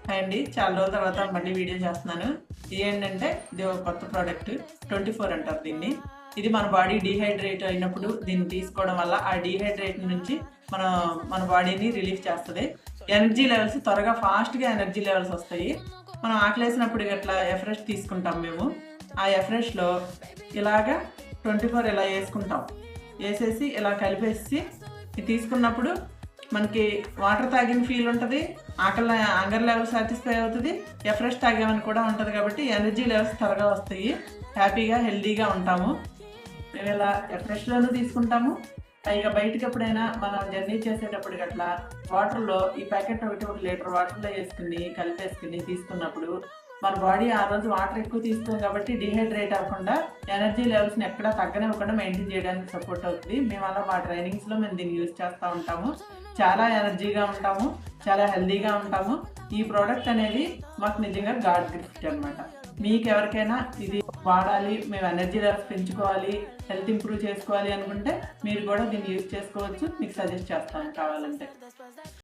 Hi అండి. చాలా రోజుల తర్వాత మళ్ళీ వీడియో చేస్తున్నాను. ఇదేంటంటే ఇది ఒక కొత్త ప్రోడక్ట్ 24 అంటారు దీన్ని. ఇది మన బాడీ డీహైడ్రేట్ అయినప్పుడు దీన్ని తీసుకోవడం వల్ల ఆ డీహైడ్రేట్ నుంచి మన మన బాడీని రిలీఫ్ చేస్తది. ఎనర్జీ లెవెల్స్ త్వరగా ఫాస్ట్‌గా ఎనర్జీ లెవెల్స్ వస్తాయి. మనం ఆకలేసినప్పుడు గట్లా ఎఫ్రెష్ తీసుకుంటాం మేము. ఆ ఎఫ్రెష్‌లో ఇలాగా 24 ఇలా యేసుకుంటాం. యేసేసి ఇలా కలిపేసి ఇది తీసుకున్నప్పుడు మనకి వాటర్ తాగిన ఫీల్ ఉంటుంది, ఆకలి హంగర్ లెవెల్ సాటిస్ఫై అవుతుంది, ఎఫ్రెష్ తాగామని కూడా ఉంటుంది. కాబట్టి ఎనర్జీ లెవెల్స్ త్వరగా వస్తాయి, హ్యాపీగా హెల్తీగా ఉంటాము. మేము ఇలా ఎఫ్రెష్లోనూ తీసుకుంటాము. పైగా బయటకి ఎప్పుడైనా మనం జర్నీ చేసేటప్పుడు అట్లా వాటర్లో ఈ ప్యాకెట్ ఒక లీటర్ వాటర్లో వేసుకుని కలిపేసుకుని తీసుకున్నప్పుడు మన బాడీ ఆ రోజు వాటర్ ఎక్కువ తీస్తాం కాబట్టి డీహైడ్రేట్ అవ్వకుండా ఎనర్జీ లెవెల్స్ని ఎక్కడా తగ్గనివ్వకుండా మెయింటైన్ చేయడానికి సపోర్ట్ అవుతుంది. మేము అలా మా ట్రైనింగ్స్లో మేము దీన్ని యూజ్ చేస్తూ ఉంటాము. చాలా ఎనర్జీగా ఉంటాము, చాలా హెల్తీగా ఉంటాము. ఈ ప్రోడక్ట్ అనేది మాకు నిజంగా గాడ్ గిఫ్ట్ అనమాట. మీకు ఎవరికైనా ఇది వాడాలి, మేము ఎనర్జీ లెవెల్స్ పెంచుకోవాలి, హెల్త్ ఇంప్రూవ్ చేసుకోవాలి అనుకుంటే మీరు కూడా దీన్ని యూజ్ చేసుకోవచ్చు. మీకు సజెస్ట్ చేస్తాను కావాలంటే.